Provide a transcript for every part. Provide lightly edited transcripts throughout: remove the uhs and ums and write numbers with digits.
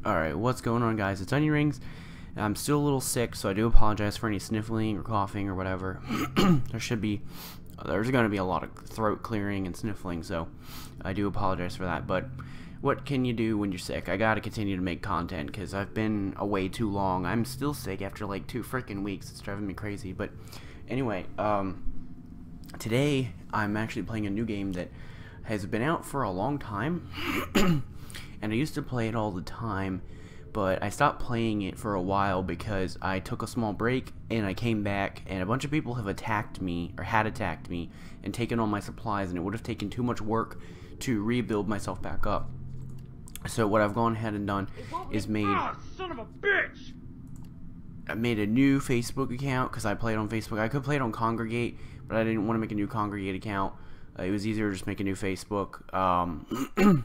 Alright, what's going on, guys? It's Onion Rings. I'm still a little sick, so I do apologize for any sniffling or coughing or whatever. There's going to be a lot of throat clearing and sniffling, so I do apologize for that. But what can you do when you're sick? I gotta continue to make content because I've been away too long. I'm still sick after like 2 freaking weeks. It's driving me crazy. But anyway, today I'm actually playing a new game that has been out for a long time. And I used to play it all the time, but I stopped playing it for a while because I took a small break and I came back and a bunch of people have attacked me, or had attacked me, and taken all my supplies, and it would have taken too much work to rebuild myself back up. So what I've gone ahead and done is son of a bitch! I made a new Facebook account because I played on Facebook. I could play it on Congregate, but I didn't want to make a new Congregate account. It was easier to just make a new Facebook.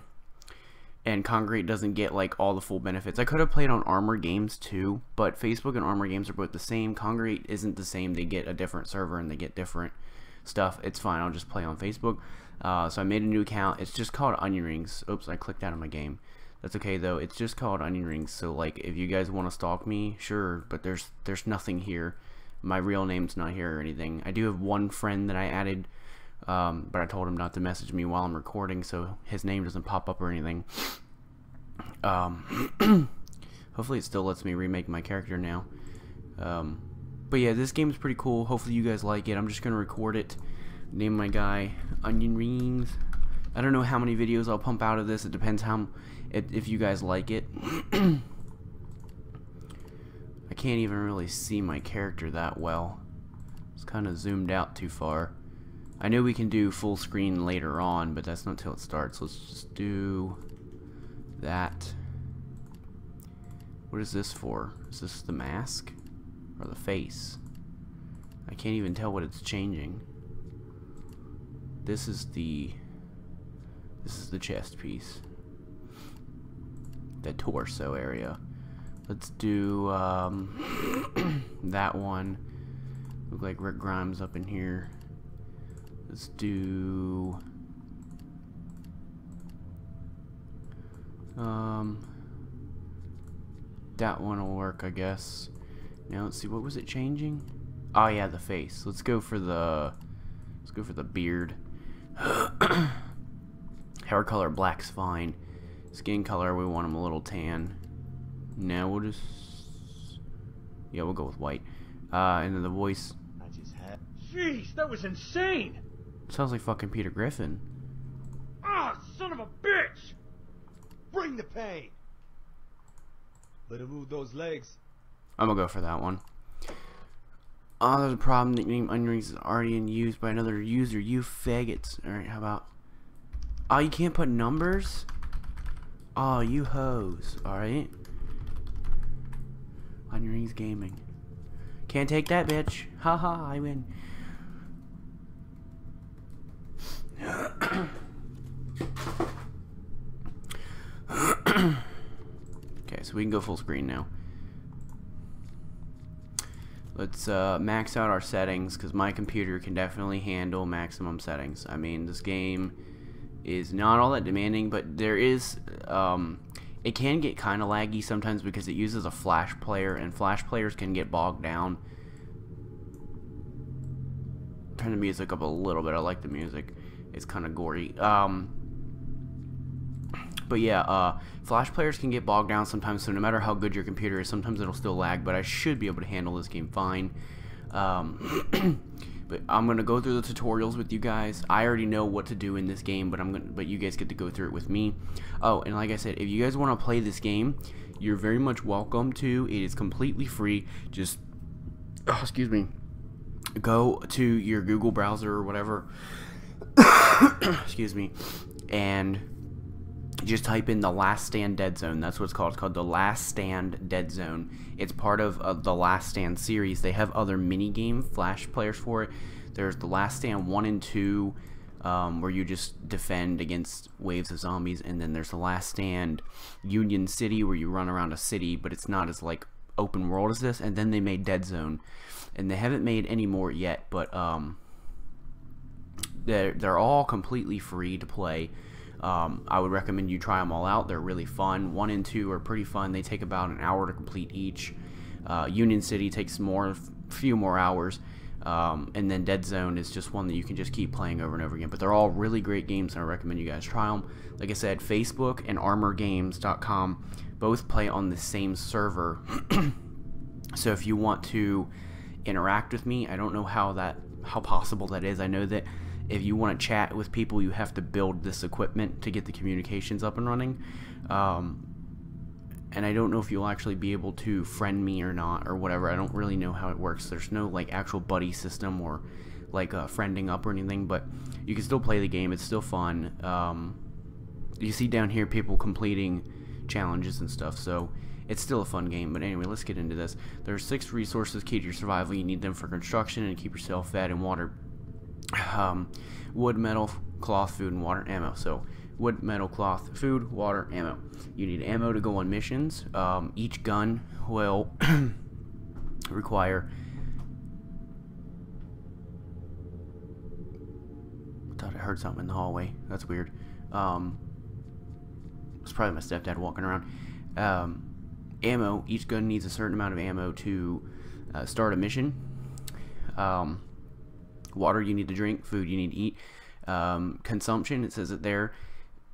And Congregate doesn't get like all the full benefits. I could have played on Armor Games too, but Facebook and Armor Games are both the same. Congregate isn't the same. They get a different server and they get different stuff. It's fine. I'll just play on Facebook. So I made a new account. It's just called Onion Rings. Oops, I clicked out of my game. That's okay though. It's just called Onion Rings. So like, if you guys want to stalk me, sure. But there's nothing here. My real name's not here or anything. I do have one friend that I added. But I told him not to message me while I'm recording, so his name doesn't pop up or anything. Hopefully it still lets me remake my character now. But yeah, this game is pretty cool. Hopefully you guys like it. I'm just gonna record it. Name my guy Onion Rings. I don't know how many videos I'll pump out of this. It depends if you guys like it. I can't even really see my character that well. It's kind of zoomed out too far. I know we can do full screen later on, but that's not till it starts. Let's just do that. What is this for? Is this the mask or the face? I can't even tell what it's changing. This is the chest piece. The torso area. Let's do that one. Look like Rick Grimes up in here. Let's do that one will work, I guess. Now let's see, what was it changing? Oh yeah, the face. Let's go for the beard. Hair color black's fine. Skin color, we want him a little tan. Now we'll just, yeah, we'll go with white. And then the voice. Jeez, that was insane. Sounds like fucking Peter Griffin. Ah, son of a bitch! Bring the pain. Better move those legs. I'm gonna go for that one. Oh, there's a problem. Nickname Onion Rings is already in use by another user. You faggots. Alright, how about... Oh, you can't put numbers? Oh, you hoes. Alright. Onion Rings Gaming. Can't take that, bitch. Haha, I win. Okay, so we can go full screen now. Let's max out our settings because my computer can definitely handle maximum settings. I mean, this game is not all that demanding, but there is it can get kind of laggy sometimes because it uses a flash player, and flash players can get bogged down. Turn the music up a little bit. I like the music. It's kind of gory. But yeah, flash players can get bogged down sometimes, so no matter how good your computer is, sometimes it'll still lag, but I should be able to handle this game fine. But I'm gonna go through the tutorials with you guys. I already know what to do in this game, but you guys get to go through it with me. Oh, and like I said, if you guys want to play this game, you're very much welcome to. It is completely free. Just, oh, excuse me, go to your Google browser or whatever. Excuse me, and just type in The Last Stand Dead Zone. That's what it's called. It's called The Last Stand Dead Zone. It's part of the Last Stand series. They have other mini-game flash players for it. There's The Last Stand 1 and 2, where you just defend against waves of zombies. And then there's The Last Stand Union City, where you run around a city, but it's not as, like, open world as this. And then they made Dead Zone. And they haven't made any more yet, but they're all completely free to play. I would recommend you try them all out. They're really fun. 1 and 2 are pretty fun. They take about an hour to complete each. Union City takes a few more hours. And then Dead Zone is just one that you can just keep playing over and over again. But they're all really great games, and I recommend you guys try them. Like I said, Facebook and ArmorGames.com both play on the same server. So if you want to interact with me, I don't know how possible that is. I know that if you want to chat with people, you have to build this equipment to get the communications up and running. And I don't know if you'll actually be able to friend me or not, or whatever. I don't really know how it works. There's no like actual buddy system or like friending up or anything, but you can still play the game. It's still fun. You see down here people completing challenges and stuff, so it's still a fun game. But anyway, let's get into this. There's 6 resources key to your survival. You need them for construction and keep yourself fed and water. Wood, metal, cloth, food, and water, ammo. So wood, metal, cloth, food, water, ammo. You need ammo to go on missions. Each gun will require... I thought I heard something in the hallway. That's weird. It's probably my stepdad walking around. Ammo. Each gun needs a certain amount of ammo to start a mission. Water you need to drink. Food you need to eat. Consumption, it says it there.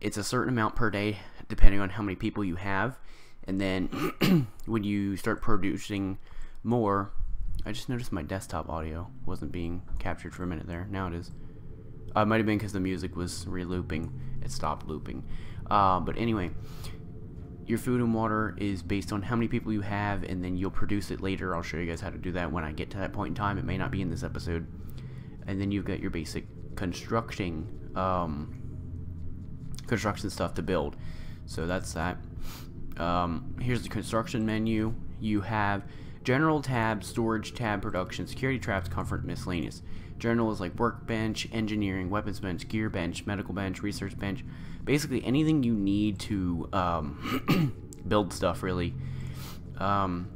It's a certain amount per day depending on how many people you have. And then when you start producing more... I just noticed my desktop audio wasn't being captured for a minute there. Now it is. It might have been because the music was re-looping. It stopped looping. But anyway, your food and water is based on how many people you have, and then you'll produce it later. I'll show you guys how to do that when I get to that point in time. It may not be in this episode. And then you've got your basic construction stuff to build. So that's that. Here's the construction menu. You have general tab, storage tab, production, security traps, comfort, miscellaneous. General is like workbench, engineering, weapons bench, gear bench, medical bench, research bench. Basically anything you need to build stuff, really. And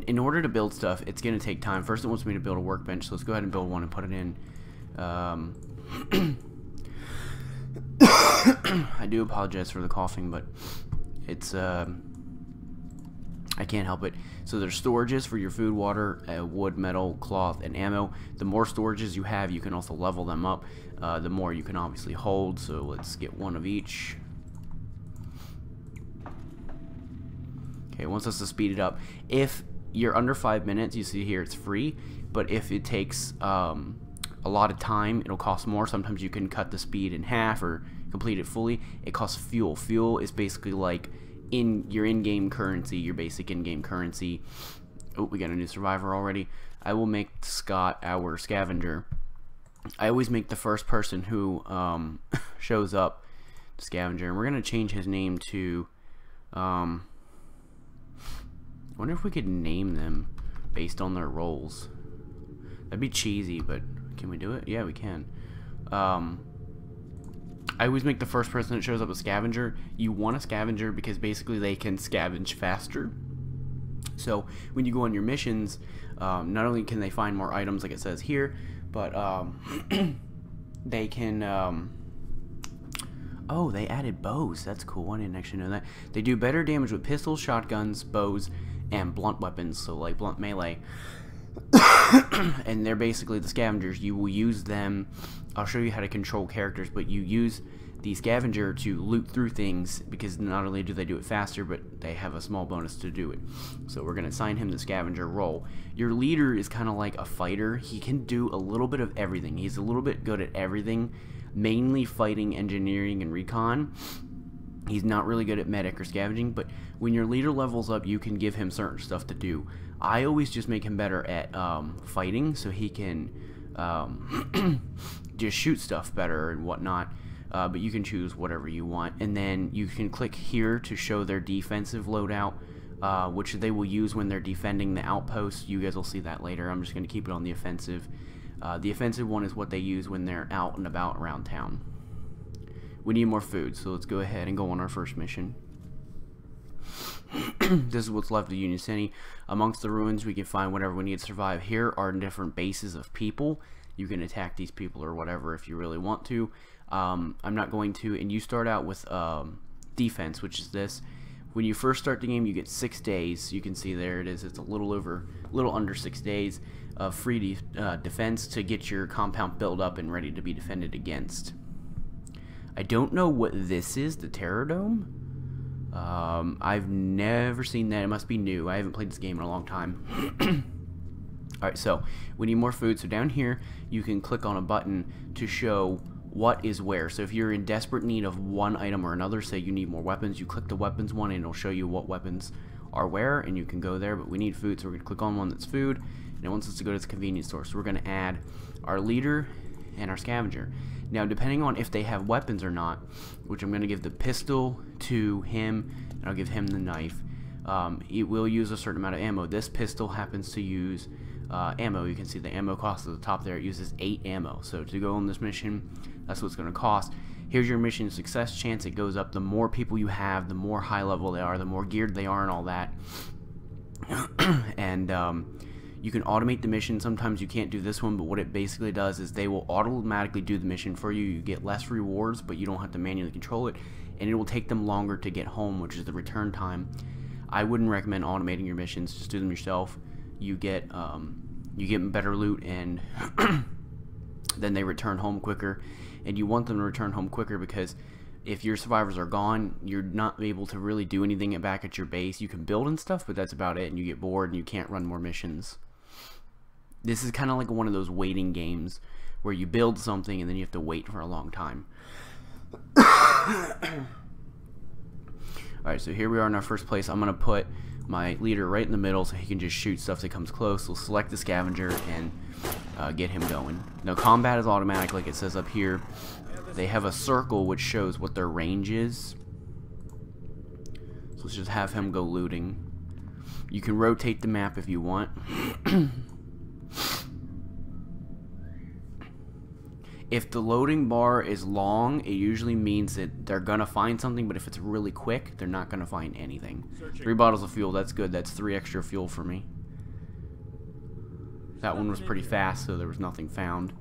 in order to build stuff, it's going to take time. First it wants me to build a workbench, so let's go ahead and build one and put it in. I do apologize for the coughing, but it's I can't help it. So there's storages for your food, water, wood, metal, cloth, and ammo. The more storages you have, you can also level them up. The more you can obviously hold. So let's get one of each. Okay, it wants us to speed it up. If you're under 5 minutes, you see here it's free. But if it takes a lot of time, it'll cost more. Sometimes you can cut the speed in half or complete it fully. It costs fuel. Fuel is basically like your in-game currency, your basic in-game currency. Oh, we got a new survivor already. I will make Scott our scavenger. I always make the first person who shows up scavenger, and we're gonna change his name to I wonder if we could name them based on their roles. That'd be cheesy, but can we do it? Yeah, we can. I always make the first person that shows up a scavenger. You want a scavenger because basically they can scavenge faster. So when you go on your missions, not only can they find more items like it says here, but they can oh, they added bows. That's cool. I didn't actually know that. They do better damage with pistols, shotguns, bows, and blunt weapons, so like blunt melee. And they're basically the scavengers. You will use them. I'll show you how to control characters, but you use the scavenger to loot through things because not only do they do it faster, but they have a small bonus to do it. So we're going to assign him the scavenger role. Your leader is kind of like a fighter. He can do a little bit of everything. He's a little bit good at everything, mainly fighting, engineering, and recon. He's not really good at medic or scavenging, but when your leader levels up, you can give him certain stuff to do. I always just make him better at fighting, so he can just shoot stuff better and whatnot. But you can choose whatever you want, and then you can click here to show their defensive loadout, which they will use when they're defending the outpost. You guys will see that later. I'm just going to keep it on the offensive. The offensive one is what they use when they're out and about around town. We need more food, so let's go ahead and go on our first mission. This is what's left of Union City. Amongst the ruins, we can find whatever we need to survive. Here are different bases of people. You can attack these people or whatever if you really want to. I'm not going to. And you start out with defense, which is this. When you first start the game, you get 6 days. You can see there it is. It's a little under 6 days of free defense to get your compound built up and ready to be defended against. I don't know what this is, the Terror Dome. I've never seen that. It must be new. I haven't played this game in a long time. Alright, so we need more food. So down here, you can click on a button to show what is where. So if you're in desperate need of one item or another, say you need more weapons, you click the weapons one and it'll show you what weapons are where, and you can go there. But we need food, so we're going to click on one that's food, and it wants us to go to the convenience store. So we're going to add our leader and our scavenger. Now, depending on if they have weapons or not, which I'm going to give the pistol to him, and I'll give him the knife, it will use a certain amount of ammo. This pistol happens to use ammo. You can see the ammo cost at the top there. It uses 8 ammo. So to go on this mission, that's what it's going to cost. Here's your mission success chance. It goes up the more people you have, the more high level they are, the more geared they are, and all that. And you can automate the mission. Sometimes you can't do this one, but what it basically does is they will automatically do the mission for you. You get less rewards, but you don't have to manually control it, and it will take them longer to get home, which is the return time. I wouldn't recommend automating your missions. Just do them yourself. You get better loot, and then they return home quicker. And you want them to return home quicker because if your survivors are gone, you're not able to really do anything back at your base. You can build and stuff, but that's about it, and you get bored and you can't run more missions. This is kind of like one of those waiting games where you build something and then you have to wait for a long time. Alright, so here we are in our first place. I'm going to put my leader right in the middle so he can just shoot stuff that comes close. We'll select the scavenger and get him going. Now, combat is automatic like it says up here. They have a circle which shows what their range is. So let's just have him go looting. You can rotate the map if you want. If the loading bar is long, it usually means that they're gonna find something, but if it's really quick, they're not gonna find anything. 3 bottles of fuel, that's good. That's 3 extra fuel for me. That one was pretty fast, so there was nothing found.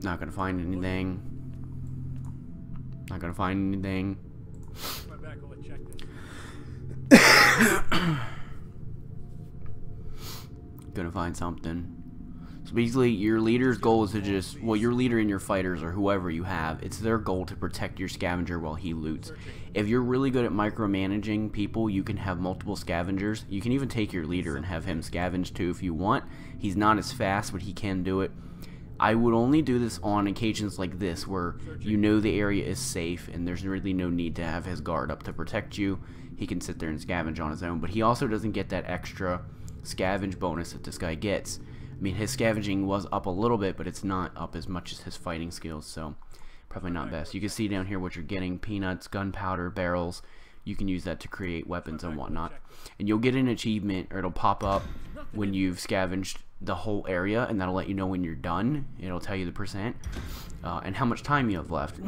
Not gonna find anything. Not gonna find anything. Gonna find something. So basically, your leader's goal is to just, well, your leader and your fighters or whoever you have, it's their goal to protect your scavenger while he loots. If you're really good at micromanaging people, you can have multiple scavengers. You can even take your leader and have him scavenge too if you want. He's not as fast, but he can do it. I would only do this on occasions like this where you know the area is safe and there's really no need to have his guard up to protect you. He can sit there and scavenge on his own, but he also doesn't get that extra scavenge bonus that this guy gets. I mean, his scavenging was up a little bit, but it's not up as much as his fighting skills, so probably not best. You can see down here what you're getting: peanuts, gunpowder, barrels. You can use that to create weapons and whatnot. And you'll get an achievement, or it'll pop up when you've scavenged the whole area, and that'll let you know when you're done. It'll tell you the percent and how much time you have left.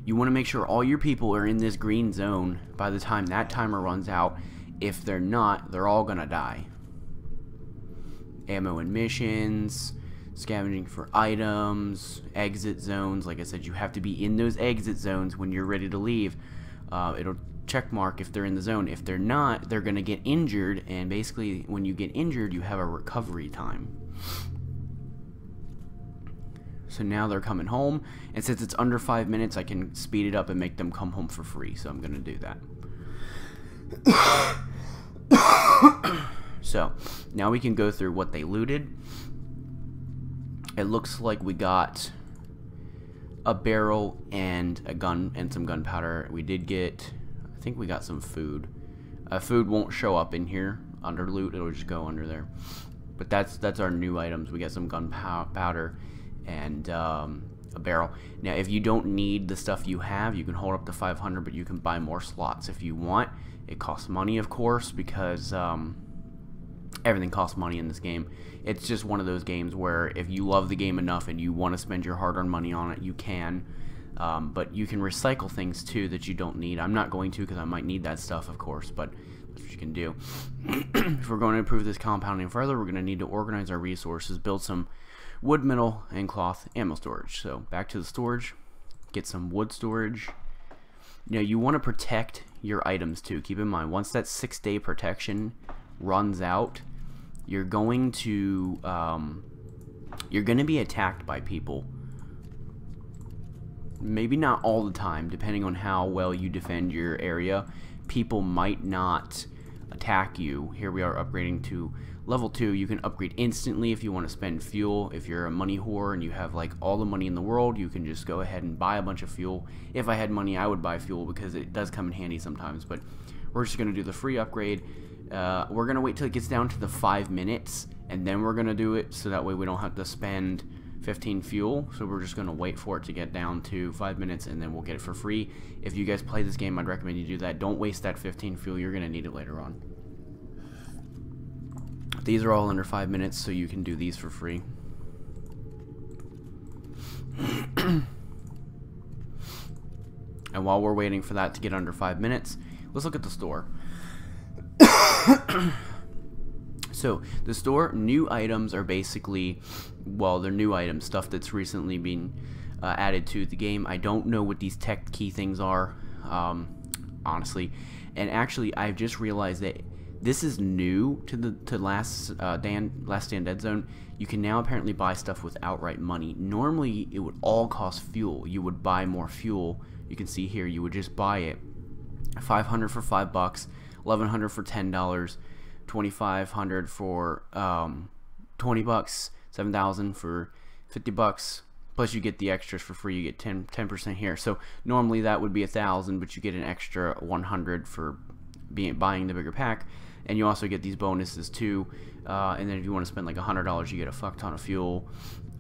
You want to make sure all your people are in this green zone by the time that timer runs out. If they're not, they're all gonna die. Ammo and missions, scavenging for items, exit zones. Like I said, you have to be in those exit zones when you're ready to leave. It'll check mark if they're in the zone. If they're not, they're gonna get injured, and basically when you get injured, you have a recovery time. So now they're coming home, and since it's under 5 minutes, I can speed it up and make them come home for free, so I'm gonna do that. So now we can go through what they looted. It looks like we got a barrel and a gun and some gunpowder. We did get, I think we got some food. Food won't show up in here under loot, it'll just go under there. But that's our new items. We got some gunpowder and a barrel. Now if you don't need the stuff you have, you can hold up to 500, but you can buy more slots if you want. It costs money, of course, because everything costs money in this game. It's just one of those games where if you love the game enough and you want to spend your hard-earned money on it, you can. But you can recycle things too that you don't need. I'm not going to because I might need that stuff, of course, but that's what you can do. If we're going to improve this compounding further, we're going to need to organize our resources, build some wood, metal, and cloth ammo storage. So back to the storage. Get some wood storage. You want to protect your items too. Keep in mind, once that 6-day protection runs out, you're going to be attacked by people. Maybe not all the time, depending on how well you defend your area. People might not attack you. Here we are upgrading to level 2. You can upgrade instantly if you want to spend fuel. If you're a money whore and you have like all the money in the world, you can just go ahead and buy a bunch of fuel. If I had money, I would buy fuel because it does come in handy sometimes, but we're just going to do the free upgrade. We're going to wait till it gets down to the 5 minutes, and then we're going to do it, so that way we don't have to spend 15 fuel. So we're just going to wait for it to get down to 5 minutes, and then we'll get it for free. If you guys play this game, I'd recommend you do that. Don't waste that 15 fuel. You're going to need it later on. These are all under 5 minutes, so you can do these for free. And while we're waiting for that to get under 5 minutes, let's look at the store. So the store, new items are basically, well, they're new items, stuff that's recently been added to the game. I don't know what these tech key things are, honestly. And actually, I've just realized that this is new to Last Stand Dead Zone. You can now apparently buy stuff with outright money. Normally, it would all cost fuel. You would buy more fuel. You can see here, you would just buy it. 500 for $5, 1100 for $10, 2500 for $20, 7000 for $50. Plus, you get the extras for free. You get 10% here. So normally that would be 1000, but you get an extra 100 for buying the bigger pack. And you also get these bonuses too. And then if you want to spend like $100, you get a fuck ton of fuel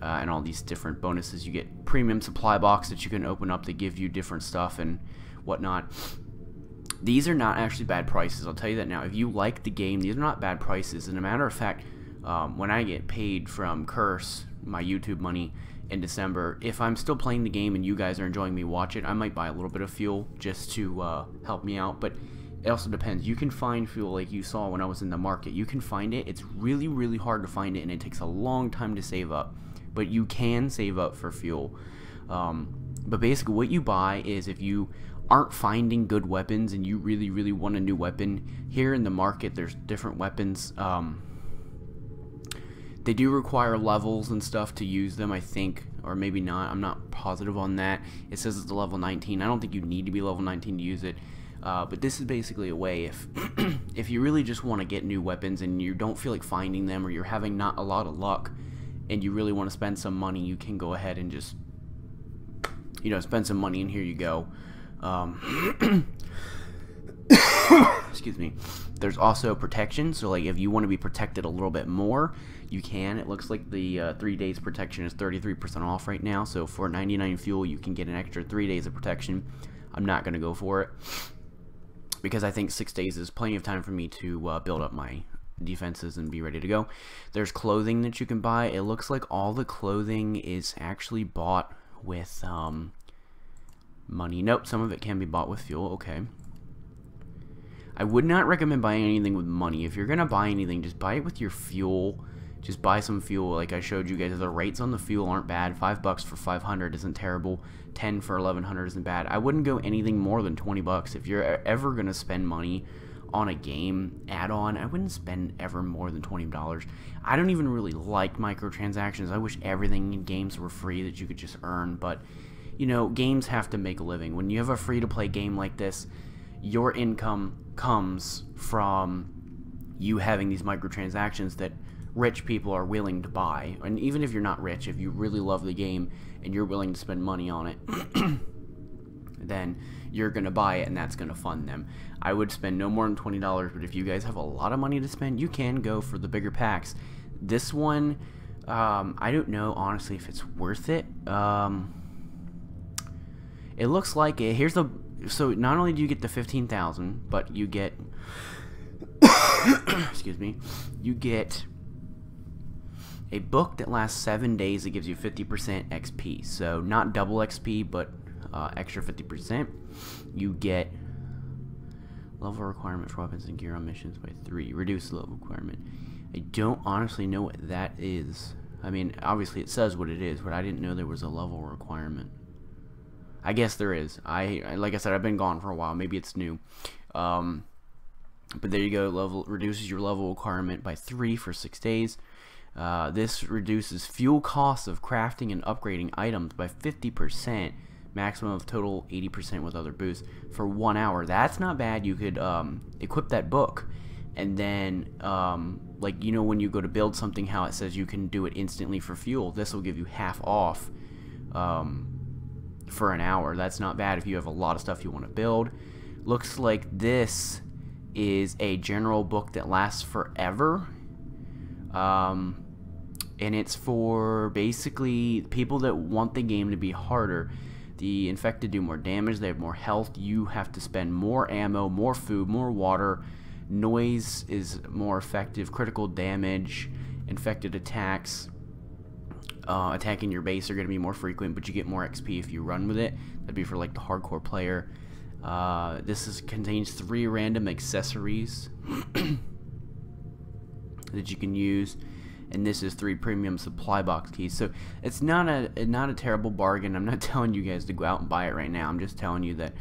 and all these different bonuses. You get premium supply box that you can open up that give you different stuff and whatnot. These are not actually bad prices. I'll tell you that now. If you like the game, these are not bad prices. And a matter of fact, when I get paid from Curse, my YouTube money, in December, if I'm still playing the game and you guys are enjoying me watch it, I might buy a little bit of fuel just to help me out. But it also depends. You can find fuel like you saw when I was in the market. You can find it. It's really, really hard to find it, and it takes a long time to save up. But you can save up for fuel. But basically what you buy is, if you aren't finding good weapons and you really, really want a new weapon, here in the market there's different weapons. They do require levels and stuff to use them, I think, or maybe not. I'm not positive on that. It says it's a level 19. I don't think you need to be level 19 to use it. But this is basically a way, if if you really just want to get new weapons and you don't feel like finding them, or you're having not a lot of luck and you really want to spend some money, you can go ahead and just, spend some money, and here you go. Excuse me. There's also protection, so like if you want to be protected a little bit more, you can. It looks like the 3 days protection is 33% off right now, so for 99 fuel you can get an extra 3 days of protection. I'm not going to go for it because I think 6 days is plenty of time for me to build up my defenses and be ready to go. There's clothing that you can buy. It looks like all the clothing is actually bought with money. Nope, some of it can be bought with fuel. Okay. I would not recommend buying anything with money. If you're going to buy anything, just buy it with your fuel. Just buy some fuel. Like I showed you guys, the rates on the fuel aren't bad. $5 for 500 isn't terrible. 10 for 1100 isn't bad. I wouldn't go anything more than 20 bucks. If you're ever going to spend money on a game add-on, I wouldn't spend ever more than $20. I don't even really like microtransactions. I wish everything in games were free that you could just earn, but games have to make a living. When you have a free-to-play game like this, your income comes from you having these microtransactions that rich people are willing to buy. And even if you're not rich, if you really love the game and you're willing to spend money on it, then you're going to buy it, and that's going to fund them. I would spend no more than $20, but if you guys have a lot of money to spend, you can go for the bigger packs. This one, I don't know, honestly, if it's worth it. It looks like it. Here's the... So not only do you get the 15,000, but you get... excuse me. You get a book that lasts 7 days that gives you 50% XP. So not double XP, but extra 50%. You get level requirement for weapons and gear on missions by 3. Reduce the level requirement. I don't honestly know what that is. I mean, obviously it says what it is, but I didn't know there was a level requirement. I guess there is. Like I said, I've been gone for a while. Maybe it's new. But there you go. Level reduces your level requirement by 3 for 6 days. This reduces fuel costs of crafting and upgrading items by 50%. Maximum of total 80% with other boosts for 1 hour. That's not bad. You could equip that book, and then like, you know, when you go to build something, how it says you can do it instantly for fuel. This will give you half off for an hour. That's not bad if you have a lot of stuff you want to build. Looks like this is a general book that lasts forever. And it's for basically people that want the game to be harder. The infected do more damage, they have more health, you have to spend more ammo, more food, more water, noise is more effective, critical damage, infected attacks, attacking your base are going to be more frequent, but you get more XP if you run with it. That'd be for like the hardcore player. This contains 3 random accessories that you can use, and this is 3 premium supply box keys. So it's not a terrible bargain. I'm not telling you guys to go out and buy it right now. I'm just telling you that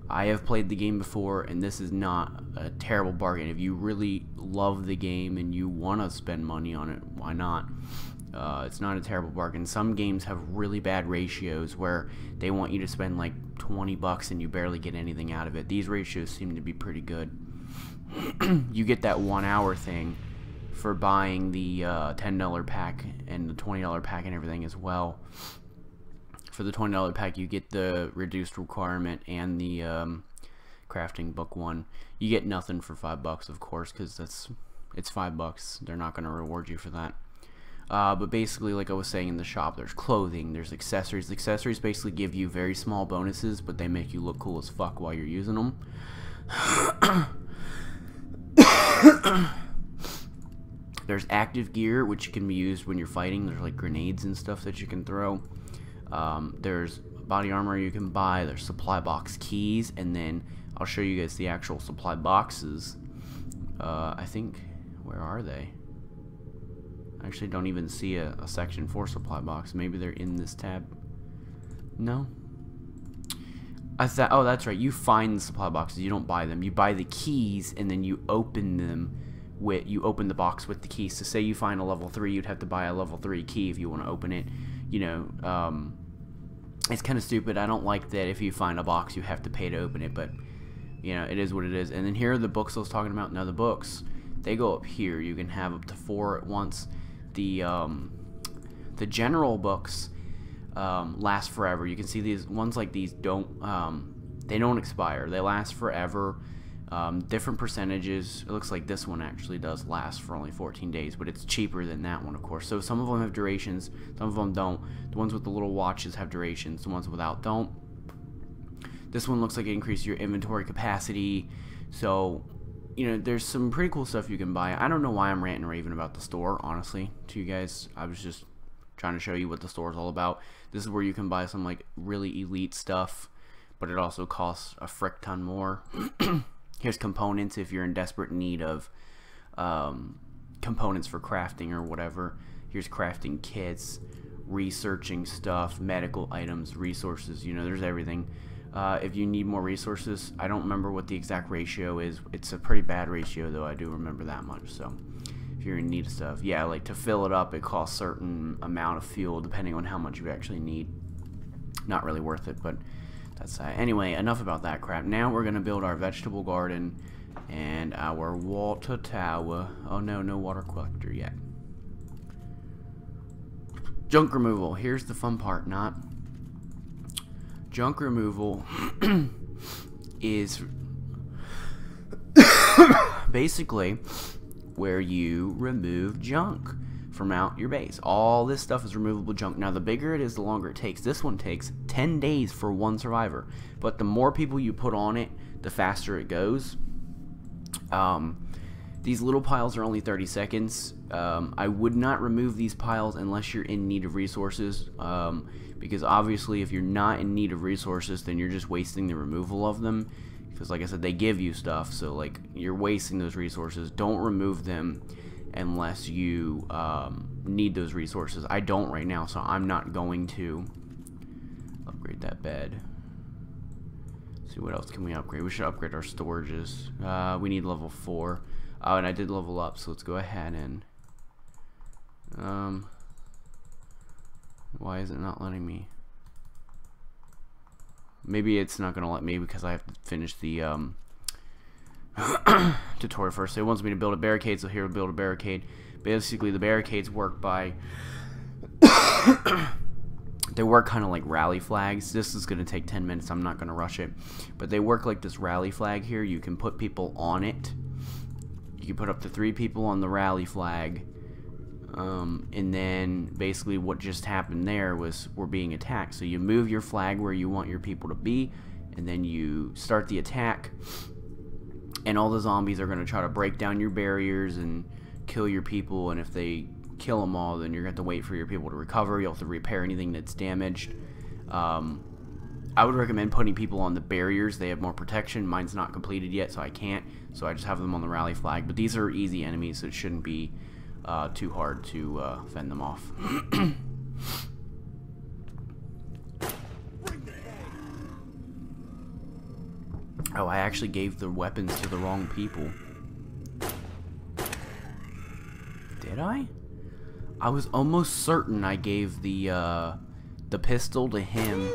I have played the game before, and this is not a terrible bargain. If you really love the game and you want to spend money on it, why not? It's not a terrible bargain. Some games have really bad ratios where they want you to spend like 20 bucks and you barely get anything out of it. These ratios seem to be pretty good. You get that 1 hour thing for buying the $10 pack and the $20 pack and everything as well. For the $20 pack, you get the reduced requirement and the crafting book 1. You get nothing for $5, of course, because it's $5. They're not going to reward you for that. But basically, like I was saying in the shop, there's clothing, there's accessories. The accessories basically give you very small bonuses, but they make you look cool as fuck while you're using them. There's active gear, which can be used when you're fighting. There's like grenades and stuff that you can throw. There's body armor you can buy. There's supply box keys, and then I'll show you guys the actual supply boxes. I think, where are they? I actually don't even see a section for supply box. Maybe they're in this tab. No. I thought, oh, that's right. You find the supply boxes. You don't buy them. You buy the keys, and then you open them. You open the box with the keys. So say you find a level 3, you'd have to buy a level 3 key if you want to open it. You know, it's kind of stupid. I don't like that if you find a box you have to pay to open it, but you know, it is what it is. And then here are the books I was talking about. Now the books, they go up here. You can have up to 4 at once. The general books last forever. You can see these ones like these don't they don't expire. They last forever. Different percentages. It looks like this one actually does last for only 14 days, but it's cheaper than that one, of course. So some of them have durations, some of them don't. The ones with the little watches have durations, the ones without don't. This one looks like it increases your inventory capacity. So, you know, there's some pretty cool stuff you can buy. I don't know why I'm ranting and raving about the store, honestly, to you guys. I was just trying to show you what the store is all about. This is where you can buy some like really elite stuff, but it also costs a frick ton more. Here's components if you're in desperate need of components for crafting or whatever. Here's crafting kits, researching stuff, medical items, resources. You know, there's everything. If you need more resources, I don't remember what the exact ratio is. It's a pretty bad ratio, though. I do remember that much. So if you're in need of stuff, yeah, like to fill it up, it costs a certain amount of fuel depending on how much you actually need. Not really worth it, but that's anyway, enough about that crap. Now we're gonna build our vegetable garden and our water tower. Oh no, no water collector yet. Junk removal. Here's the fun part. Not junk removal is basically where you remove junk from out your base. All this stuff is removable junk. Now the bigger it is, the longer it takes. This one takes 10 days for one survivor, but the more people you put on it, the faster it goes. These little piles are only 30 seconds. I would not remove these piles unless you're in need of resources, because obviously if you're not in need of resources, then you're just wasting the removal of them, because like I said, they give you stuff, so like you're wasting those resources. Don't remove them unless you need those resources. I don't right now, so I'm not going to upgrade that bed. Let's see, what else can we upgrade? We should upgrade our storages. We need level 4. Oh, and I did level up, so let's go ahead and why is it not letting me? Maybe it's not gonna let me because I have to finish the tutorial first. So it wants me to build a barricade, so here we'll build a barricade. Basically, the barricades work by they work kind of like rally flags. This is gonna take 10 minutes. I'm not gonna rush it, but they work like this rally flag here. You can put people on it. You can put up to 3 people on the rally flag. And then basically what just happened there was we're being attacked. So you move your flag where you want your people to be, and then you start the attack, and all the zombies are going to try to break down your barriers and kill your people. And if they kill them all, then you're going to have to wait for your people to recover. You'll have to repair anything that's damaged. I would recommend putting people on the barriers. They have more protection. Mine's not completed yet, so I can't. So I just have them on the rally flag. But these are easy enemies, so it shouldn't be too hard to fend them off. Oh, I actually gave the weapons to the wrong people. Did I? I was almost certain I gave the pistol to him.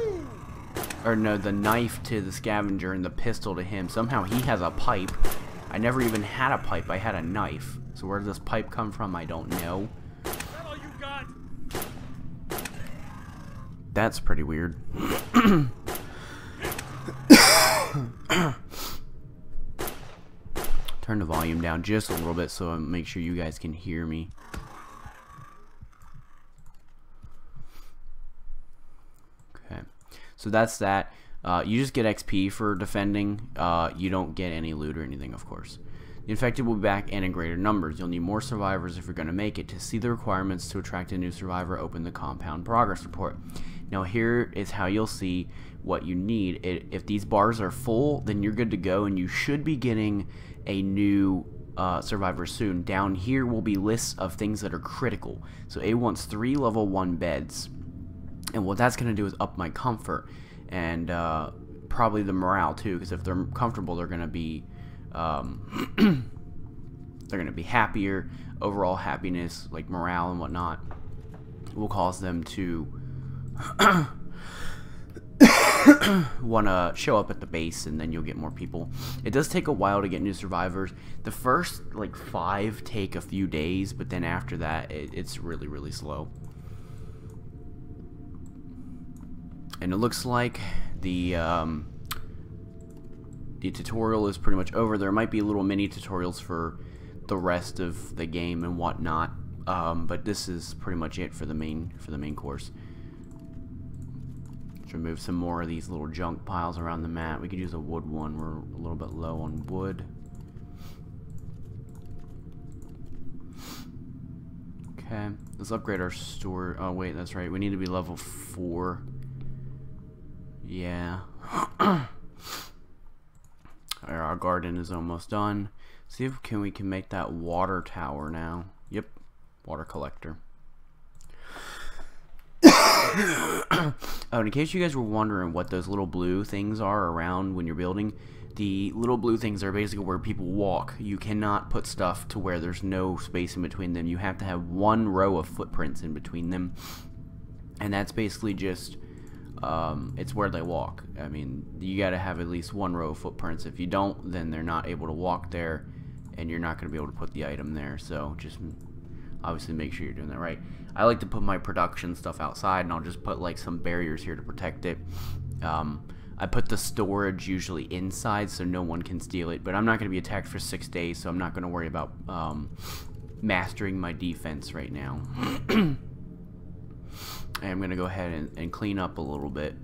Or no, the knife to the scavenger and the pistol to him. Somehow he has a pipe. I never even had a pipe. I had a knife. So where did this pipe come from? I don't know. Is that all you got? That's pretty weird. Turn the volume down just a little bit so I make sure you guys can hear me. Okay. So that's that. You just get XP for defending. You don't get any loot or anything, of course. The infected will be back and in greater numbers. You'll need more survivors if you're going to make it. To see the requirements to attract a new survivor, open the compound progress report. Now here is how you'll see what you need. If these bars are full, then you're good to go, and you should be getting a new survivor soon. Down here will be lists of things that are critical. So A wants 3 level 1 beds, and what that's going to do is up my comfort and probably the morale too, because if they're comfortable, they're going to be they're going to be happier. Overall happiness, like morale and whatnot, will cause them to want to show up at the base, and then you'll get more people. It does take a while to get new survivors. The first like 5 take a few days, but then after that it's really slow. And it looks like the tutorial is pretty much over. There might be little mini tutorials for the rest of the game and whatnot, but this is pretty much it for the main course. Let's remove some more of these little junk piles around the map. We could use a wood one. We're a little bit low on wood. Okay, let's upgrade our store. Oh wait, that's right. We need to be level 4. Yeah. Our garden is almost done. See if we can make that water tower now. Yep, water collector. Oh, in case you guys were wondering what those little blue things are around when you're building, the little blue things are basically where people walk. You cannot put stuff to where there's no space in between them. You have to have 1 row of footprints in between them, and that's basically just it's where they walk. I mean, you gotta have at least 1 row of footprints. If you don't, then they're not able to walk there, and you're not gonna be able to put the item there. So just obviously make sure you're doing that right. I like to put my production stuff outside, and I'll just put like some barriers here to protect it. I put the storage usually inside so no one can steal it, but I'm not gonna be attacked for 6 days, so I'm not gonna worry about mastering my defense right now. I'm going to go ahead and clean up a little bit.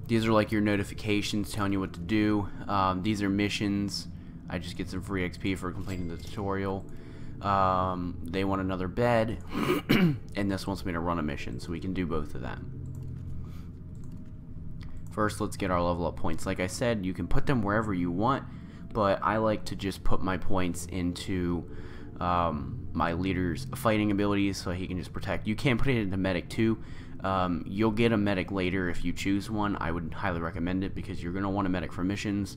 These are like your notifications telling you what to do. These are missions. I just get some free XP for completing the tutorial. They want another bed, and this wants me to run a mission, so we can do both of them. First, let's get our level up points. Like I said, you can put them wherever you want, but I like to just put my points into my leader's fighting abilities so he can just protect. You can put it into medic too. You'll get a medic later if you choose one. I would highly recommend it because you're going to want a medic for missions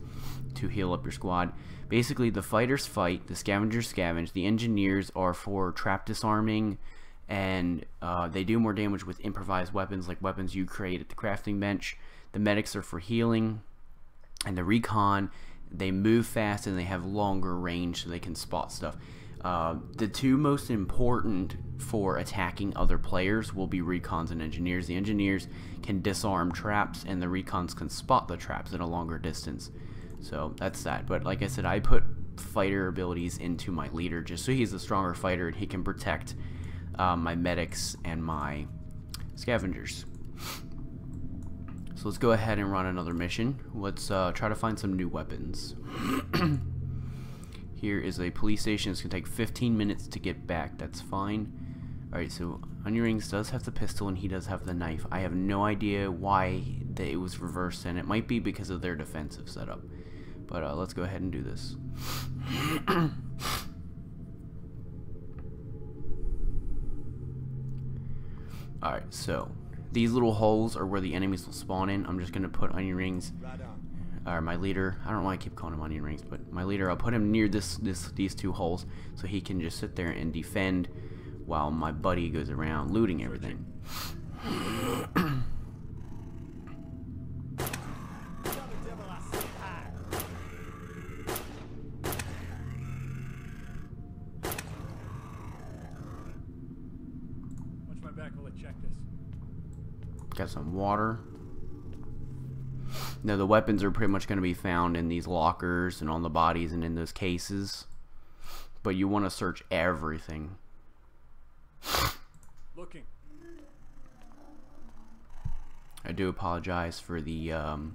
to heal up your squad. Basically, the fighters fight, the scavengers scavenge, the engineers are for trap disarming, and they do more damage with improvised weapons, like weapons you create at the crafting bench. The medics are for healing, and the recon, they move fast and they have longer range so they can spot stuff. The two most important for attacking other players will be recons and engineers. The engineers can disarm traps, and the recons can spot the traps at a longer distance. So that's that. But like I said, I put fighter abilities into my leader just so he's a stronger fighter and he can protect my medics and my scavengers. So let's go ahead and run another mission. Let's try to find some new weapons. Here is a police station. It's going to take 15 minutes to get back. That's fine. Alright, so Onion Rings does have the pistol and he does have the knife. I have no idea why it was reversed, and it might be because of their defensive setup. But let's go ahead and do this. Alright, so these little holes are where the enemies will spawn in. I'm just going to put Onion Rings, or my leader, I don't know why I keep calling him Onion Rings, but my leader, I'll put him near these two holes so he can just sit there and defend while my buddy goes around looting everything. Watch my back while I check this. Got some water. Now the weapons are pretty much going to be found in these lockers and on the bodies and in those cases, but you want to search everything. Looking. I do apologize for the oh,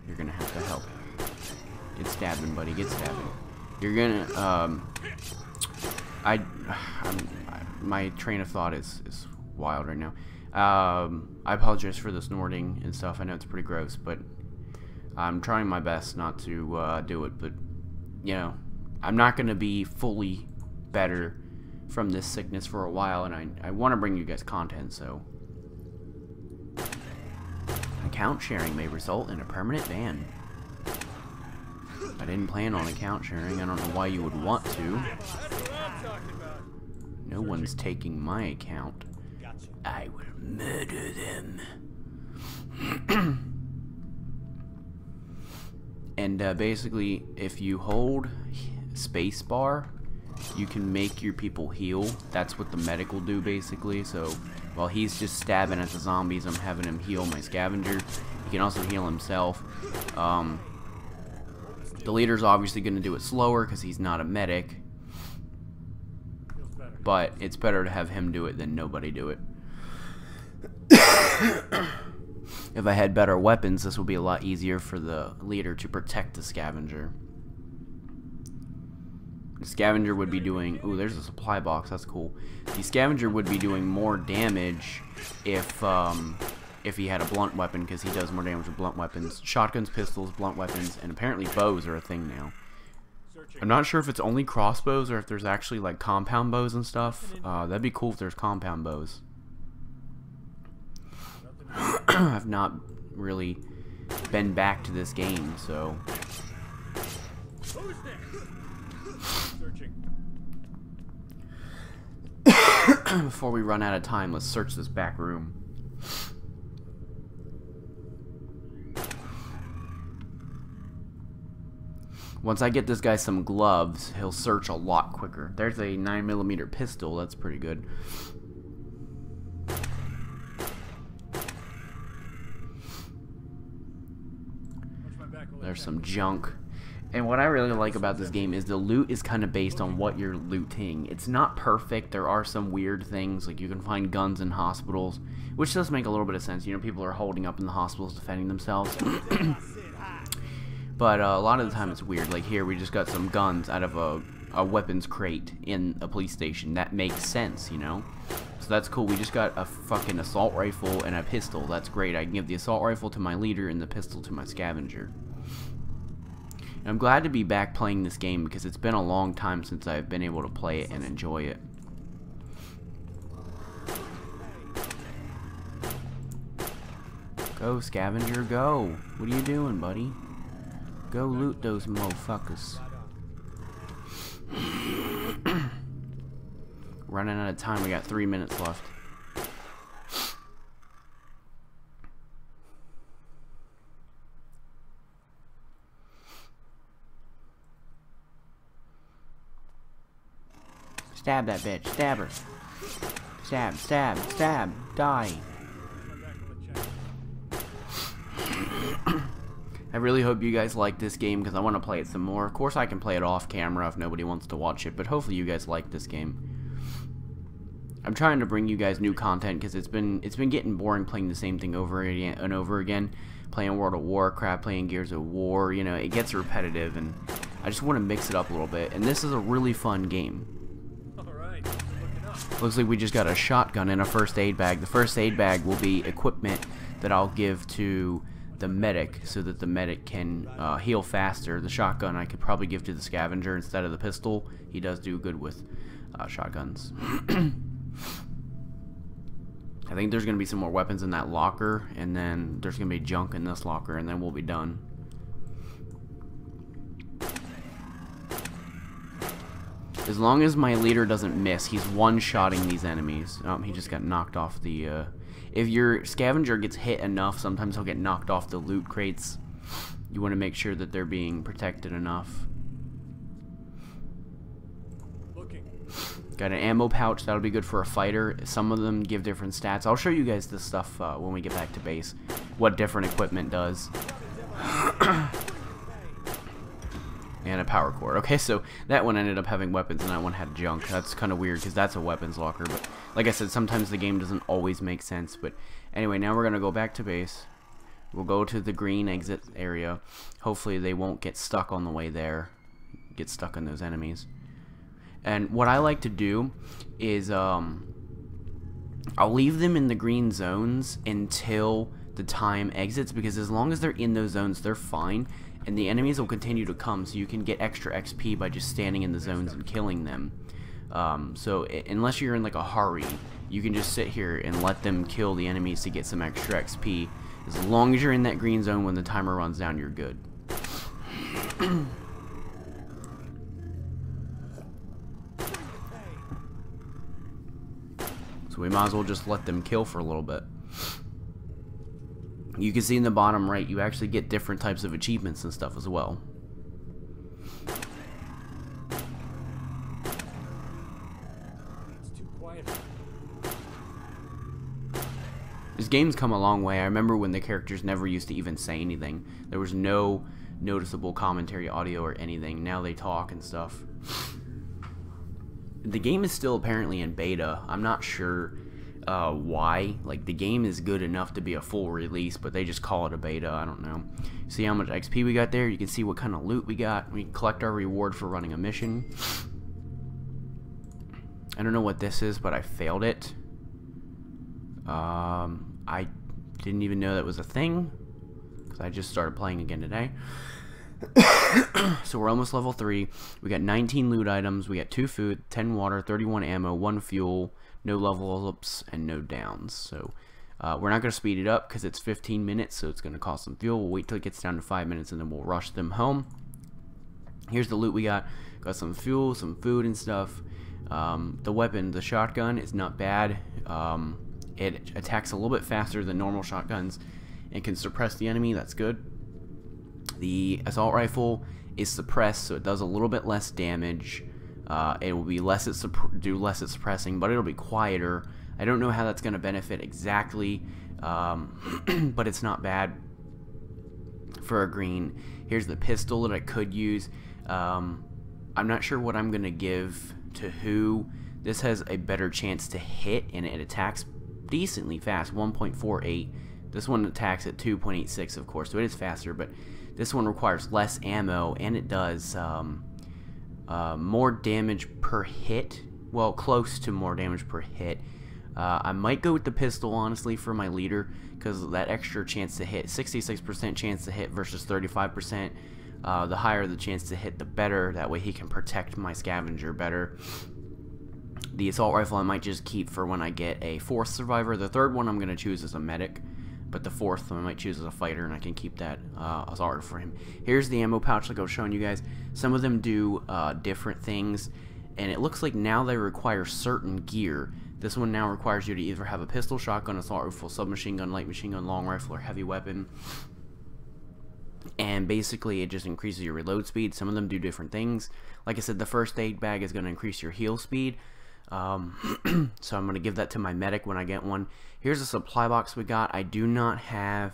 you're gonna have to help. Get stabbing, buddy. Get stabbing. You're gonna my train of thought is wild right now. I apologize for the snorting and stuff. I know it's pretty gross, but I'm trying my best not to do it. But you know, I'm not gonna be fully better from this sickness for a while, and I want to bring you guys content. So account sharing may result in a permanent ban. I didn't plan on account sharing. I don't know why you would want to. No one's taking my account. I will murder them. And basically, if you hold spacebar, you can make your people heal. That's what the medic will do, basically. So while he's just stabbing at the zombies, I'm having him heal my scavenger. He can also heal himself. The leader's obviously going to do it slower because he's not a medic, but it's better to have him do it than nobody do it. If I had better weapons, this would be a lot easier for the leader to protect the scavenger. The scavenger would be doing... Ooh, there's a supply box. That's cool. The scavenger would be doing more damage if he had a blunt weapon, because he does more damage with blunt weapons. Shotguns, pistols, blunt weapons, and apparently bows are a thing now. I'm not sure if it's only crossbows or if there's actually like compound bows and stuff. That'd be cool if there's compound bows. I've not really been back to this game, so... Before we run out of time, let's search this back room. Once I get this guy some gloves, he'll search a lot quicker. There's a 9mm pistol. That's pretty good. There's some junk. And what I really like about this game is the loot is kind of based on what you're looting. It's not perfect. There are some weird things, like you can find guns in hospitals, which does make a little bit of sense. You know, people are holding up in the hospitals defending themselves. But a lot of the time it's weird. Like here, we just got some guns out of a a weapons crate in a police station. That makes sense, you know? So that's cool. We just got a fucking assault rifle and a pistol. That's great. I can give the assault rifle to my leader and the pistol to my scavenger. And I'm glad to be back playing this game because it's been a long time since I've been able to play it and enjoy it. Go, scavenger, go. What are you doing, buddy? Go loot those motherfuckers. Running out of time. We got 3 minutes left. Stab that bitch. Stab her. Stab, stab, stab. Die. I really hope you guys like this game because I want to play it some more. Of course I can play it off camera if nobody wants to watch it, but hopefully you guys like this game. I'm trying to bring you guys new content because it's been getting boring playing the same thing over and over again. Playing World of Warcraft, playing Gears of War, you know, it gets repetitive and I just want to mix it up a little bit. And this is a really fun game. Looks like we just got a shotgun and a first aid bag. The first aid bag will be equipment that I'll give to the medic so that the medic can heal faster. The shotgun I could probably give to the scavenger instead of the pistol. He does do good with shotguns. I think there's going to be some more weapons in that locker, and then there's going to be junk in this locker, and then we'll be done. As long as my leader doesn't miss, he's one-shotting these enemies. Oh, he just got knocked off the... If your scavenger gets hit enough, sometimes he'll get knocked off the loot crates. You want to make sure that they're being protected enough. Got an ammo pouch. That'll be good for a fighter. Some of them give different stats. I'll show you guys this stuff when we get back to base. What different equipment does. And a power cord. Okay, so that one ended up having weapons and that one had junk. That's kind of weird because that's a weapons locker. But like I said, sometimes the game doesn't always make sense. But anyway, now we're going to go back to base. We'll go to the green exit area. Hopefully they won't get stuck on the way there. Get stuck on those enemies. And what I like to do is I'll leave them in the green zones until the time exits, because as long as they're in those zones, they're fine. And the enemies will continue to come, so you can get extra XP by just standing in the zones and killing them. Unless you're in like a hurry, you can just sit here and let them kill the enemies to get some extra XP. As long as you're in that green zone when the timer runs down, you're good. So we might as well just let them kill for a little bit. You can see in the bottom right, you actually get different types of achievements and stuff as well. It's too quiet. This game's come a long way. I remember when the characters never used to even say anything. There was no noticeable commentary audio or anything. Now they talk and stuff. The game is still apparently in beta. I'm not sure why. Like, the game is good enough to be a full release, but they just call it a beta. I don't know. See how much XP we got there? You can see what kind of loot we got. We collect our reward for running a mission. I don't know what this is, but I failed it. I didn't even know that was a thing, because I just started playing again today. So we're almost level 3. We got 19 loot items. We got 2 food, 10 water, 31 ammo, 1 fuel, no level ups, and no downs. So we're not going to speed it up because it's 15 minutes, so it's going to cost some fuel. We'll wait till it gets down to 5 minutes, and then we'll rush them home. Here's the loot we got. Got some fuel, some food and stuff. The weapon, the shotgun, is not bad. It attacks a little bit faster than normal shotguns and can suppress the enemy. That's good. The assault rifle is suppressed, so it does a little bit less damage. It will be do less at suppressing, but it'll be quieter. I don't know how that's going to benefit exactly, but it's not bad for a green. Here's the pistol that I could use. I'm not sure what I'm going to give to who. This has a better chance to hit, and it attacks decently fast, 1.48. This one attacks at 2.86, of course, so it is faster, but this one requires less ammo, and it does more damage per hit. Well, close to more damage per hit. I might go with the pistol, honestly, for my leader, because that extra chance to hit, 66% chance to hit versus 35%. The higher the chance to hit, the better. That way he can protect my scavenger better. The assault rifle I might just keep for when I get a 4th survivor. The 3rd one I'm going to choose as a medic, but the 4th I might choose as a fighter, and I can keep that assault rifle for him. Here's the ammo pouch like I was showing you guys. Some of them do different things, and it looks like now they require certain gear. This one now requires you to either have a pistol, shotgun, assault rifle, submachine gun, light machine gun, long rifle, or heavy weapon. And basically it just increases your reload speed. Some of them do different things. Like I said, the first aid bag is going to increase your heal speed. So I'm going to give that to my medic when I get one. Here's a supply box we got. I do not have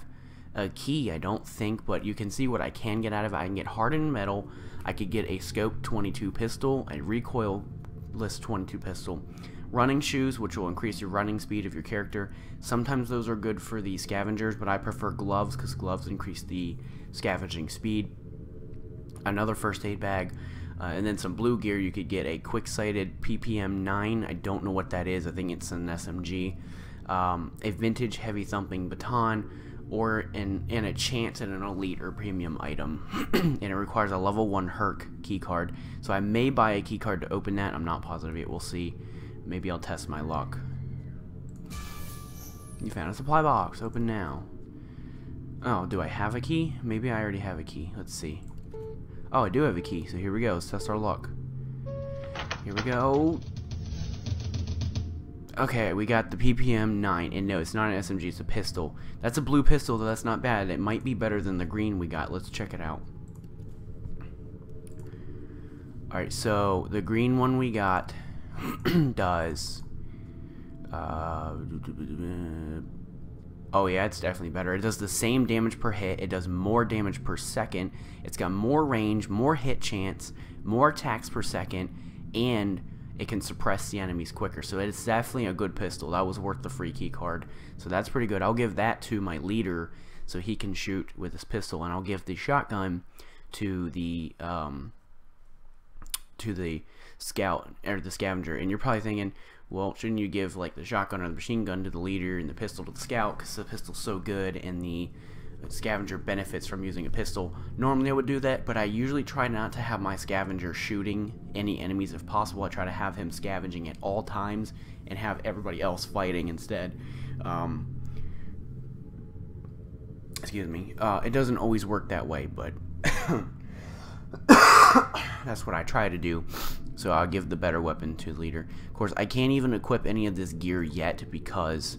a key, I don't think, but you can see what I can get out of it. I can get hardened metal. I could get a scope 22 pistol, a recoilless 22 pistol, running shoes, which will increase your running speed of your character. Sometimes those are good for the scavengers, but I prefer gloves because gloves increase the scavenging speed. Another first aid bag, and then some blue gear. You could get a quick-sighted PPM 9. I don't know what that is. I think it's an SMG. A vintage heavy thumping baton, or a chance at an elite or premium item. And it requires a level 1 Herc keycard. So I may buy a keycard to open that. I'm not positive yet. We'll see. Maybe I'll test my luck. You found a supply box. Open now. Oh, do I have a key? Maybe I already have a key. Let's see. Oh, I do have a key. So here we go. Let's test our luck. Here we go. Okay, we got the PPM 9. And no, it's not an SMG. It's a pistol. That's a blue pistol, though. That's not bad. It might be better than the green we got. Let's check it out. Alright, so the green one we got does oh yeah, it's definitely better. It does the same damage per hit. It does more damage per second. It's got more range, more hit chance, more attacks per second, and it can suppress the enemies quicker. So it's definitely a good pistol. That was worth the free key card. So that's pretty good. I'll give that to my leader so he can shoot with his pistol, and I'll give the shotgun to the scout or the scavenger. And you're probably thinking, well, shouldn't you give like the shotgun or the machine gun to the leader and the pistol to the scout, because the pistol's so good and the scavenger benefits from using a pistol? Normally I would do that, but I usually try not to have my scavenger shooting any enemies if possible. I try to have him scavenging at all times and have everybody else fighting instead. Excuse me. It doesn't always work that way, but that's what I try to do. So I'll give the better weapon to the leader. Of course, I can't even equip any of this gear yet because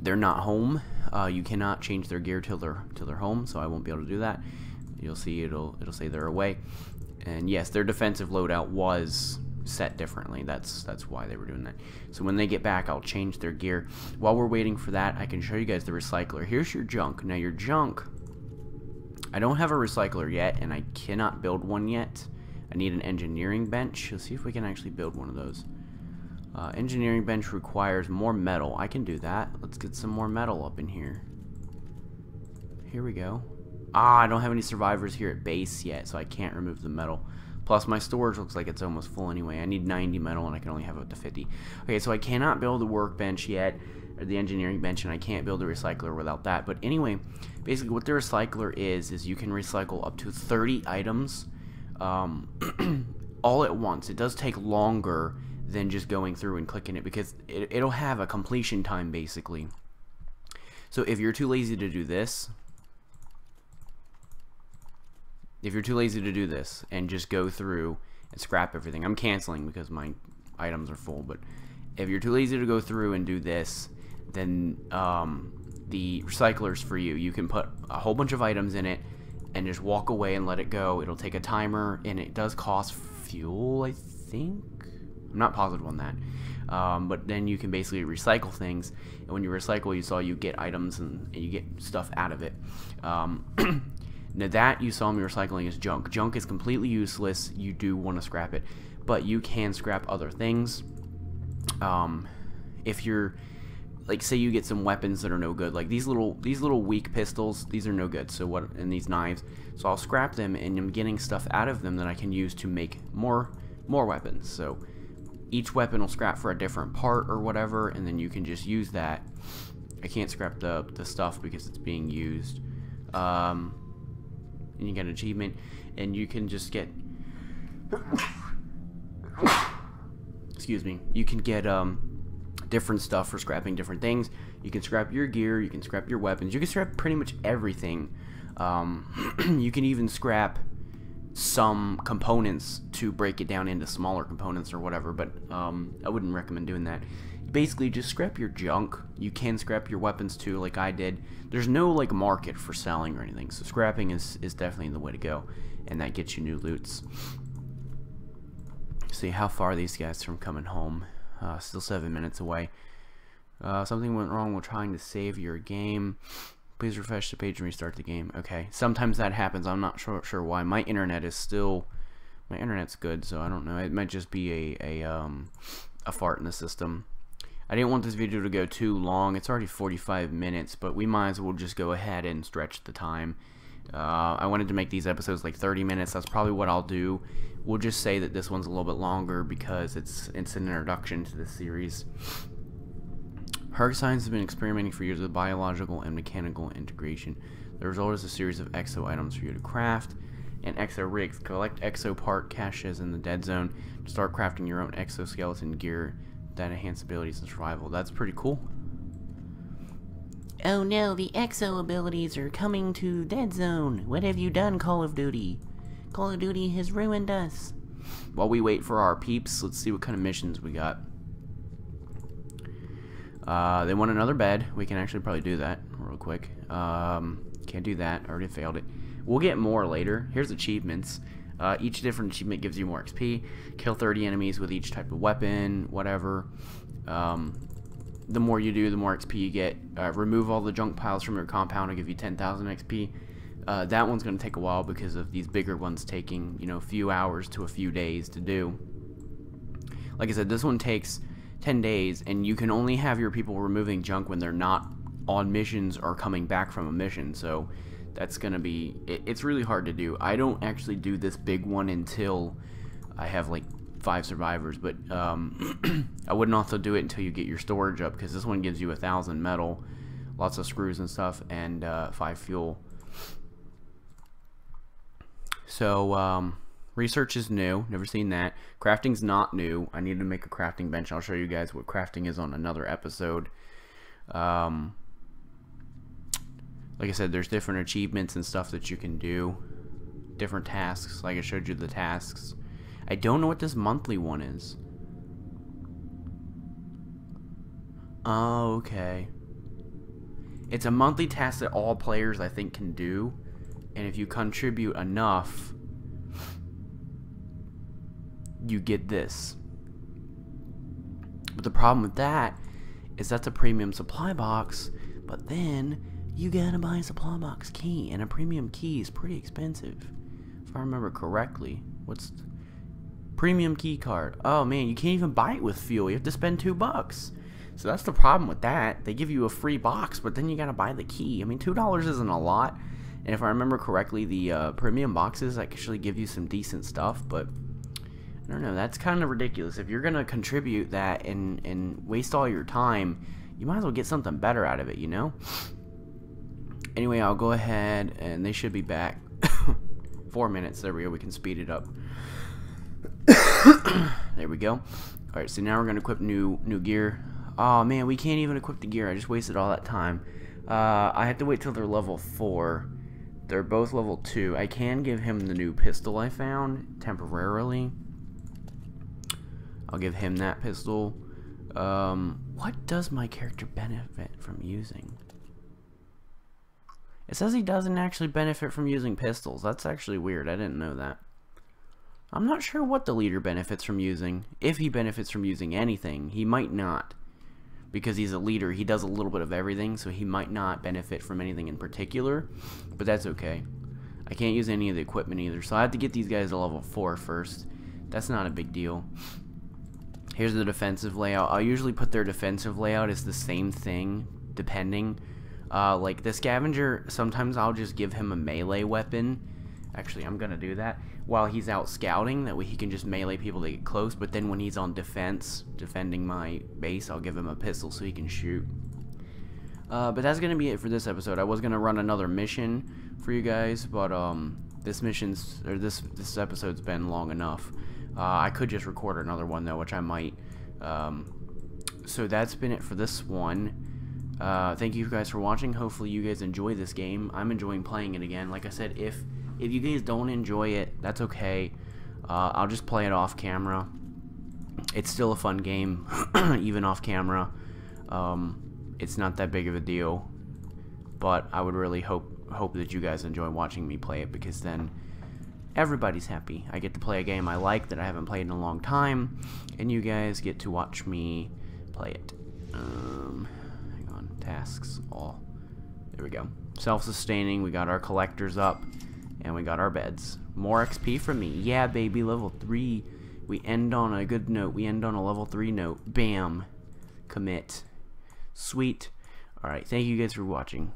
they're not home. You cannot change their gear till they're home, so I won't be able to do that. You'll see it'll say they're away. And yes, their defensive loadout was set differently. That's why they were doing that. So when they get back, I'll change their gear. While we're waiting for that, I can show you guys the recycler. Here's your junk. Now your junk, I don't have a recycler yet, and I cannot build one yet. I need an engineering bench. Let's see if we can actually build one of those. Engineering bench requires more metal. I can do that. Let's get some more metal up in here. Here we go. I don't have any survivors here at base yet, so I can't remove the metal. Plus, my storage looks like it's almost full anyway. I need 90 metal, and I can only have up to 50. Okay, so I cannot build a workbench yet, or the engineering bench, and I can't build a recycler without that. But anyway, basically what the recycler is you can recycle up to 30 items all at once. It does take longer than just going through and clicking it, because it'll have a completion time basically. So if you're too lazy to do this, and just go through and scrap everything, I'm canceling because my items are full, but if you're too lazy to go through and do this, then the recycler's for you. You can put a whole bunch of items in it and just walk away and let it go. It'll take a timer, and it does cost fuel, I think. I'm not positive on that. But then you can basically recycle things, and when you recycle, you saw you get items and you get stuff out of it. Now that you saw me recycling is junk. Junk is completely useless. You do want to scrap it, but you can scrap other things. If you're like say you get some weapons that are no good, like these little weak pistols, these are no good. So what, and these knives, so I'll scrap them, and I'm getting stuff out of them that I can use to make more weapons. So each weapon will scrap for a different part or whatever, and then you can just use that. I can't scrap the stuff because it's being used. And you get an achievement, and you can just get excuse me, you can get different stuff for scrapping different things. You can scrap your gear, you can scrap your weapons, you can scrap pretty much everything. You can even scrap some components to break it down into smaller components or whatever, but I wouldn't recommend doing that. Basically, just scrap your junk. You can scrap your weapons too, like I did. There's no like market for selling or anything, so scrapping is definitely the way to go, and that gets you new loots. See how far these guys from coming home. Still 7 minutes away. Something went wrong while trying to save your game. Please refresh the page and restart the game. Okay, sometimes that happens. I'm not sure why. My internet's good, so I don't know. It might just be a fart in the system. I didn't want this video to go too long. It's already 45 minutes, but we might as well just go ahead and stretch the time. I wanted to make these episodes like 30 minutes. That's probably what I'll do. We'll just say that this one's a little bit longer because it's an introduction to this series. Hark Science has been experimenting for years with biological and mechanical integration. The result is a series of exo items for you to craft and exo rigs. Collect exo part caches in the dead zone to start crafting your own exoskeleton gear that enhance abilities and survival. That's pretty cool. Oh no, the exo abilities are coming to Dead Zone. What have you done, Call of Duty? Call of Duty has ruined us. While we wait for our peeps, let's see what kind of missions we got. They want another bed. We can actually probably do that real quick. Can't do that. Already failed it. We'll get more later. Here's achievements. Each different achievement gives you more XP. Kill 30 enemies with each type of weapon, whatever. The more you do, the more XP you get. Remove all the junk piles from your compound will give you 10,000 XP. That one's going to take a while because of these bigger ones taking, you know, a few hours to a few days to do. Like I said, this one takes 10 days, and you can only have your people removing junk when they're not on missions or coming back from a mission. So that's going to be, it's really hard to do. I don't actually do this big one until I have like 5 survivors, but I wouldn't also do it until you get your storage up, because this one gives you 1,000 metal, lots of screws and stuff, and 5 fuel. So research is new, never seen that. Crafting's not new. I need to make a crafting bench. I'll show you guys what crafting is on another episode. Like I said, there's different achievements and stuff that you can do, different tasks, like I showed you the tasks. I don't know what this monthly one is. Oh, okay. It's a monthly task that all players, I think, can do, and if you contribute enough, you get this. But the problem with that is that's a premium supply box, but then you gotta buy a supply box key, and a premium key is pretty expensive, if I remember correctly. What's premium key card? Oh man, you can't even buy it with fuel. You have to spend $2. So that's the problem with that. They give you a free box, but then you gotta buy the key. I mean, $2 isn't a lot, and if I remember correctly, the premium boxes actually give you some decent stuff, but I don't know, that's kind of ridiculous. If you're gonna contribute that and waste all your time, you might as well get something better out of it, you know? Anyway, I'll go ahead, and they should be back. 4 minutes, there we go, we can speed it up. There we go. Alright, so now we're gonna equip new gear. Oh man, we can't even equip the gear. I just wasted all that time. I have to wait till they're level 4. They're both level 2. I can give him the new pistol I found temporarily. I'll give him that pistol. What does my character benefit from using? It says he doesn't actually benefit from using pistols. That's actually weird. I didn't know that. I'm not sure what the leader benefits from using. If he benefits from using anything, he might not. Because he's a leader, he does a little bit of everything, so he might not benefit from anything in particular. But that's okay. I can't use any of the equipment either, so I have to get these guys to level 4 first. That's not a big deal. Here's the defensive layout. I'll usually put their defensive layout as the same thing, depending. Like the scavenger, sometimes I'll just give him a melee weapon. Actually, I'm gonna do that while he's out scouting. That way he can just melee people that get close. But then when he's on defense, defending my base, I'll give him a pistol so he can shoot. But that's gonna be it for this episode. I was gonna run another mission for you guys, but this episode's been long enough. I could just record another one though, which I might. So that's been it for this one. Thank you guys for watching. Hopefully you guys enjoy this game. I'm enjoying playing it again. Like I said, if you guys don't enjoy it, that's okay. I'll just play it off camera. It's still a fun game, even off camera. It's not that big of a deal, but I would really hope that you guys enjoy watching me play it, because then everybody's happy. I get to play a game I like that I haven't played in a long time, and you guys get to watch me play it. Hang on, tasks, all. There we go. Self-sustaining, we got our collectors up, and we got our beds. More XP from me. Yeah, baby, level 3. We end on a good note. We end on a level 3 note. Bam. Commit. Sweet. Alright, thank you guys for watching.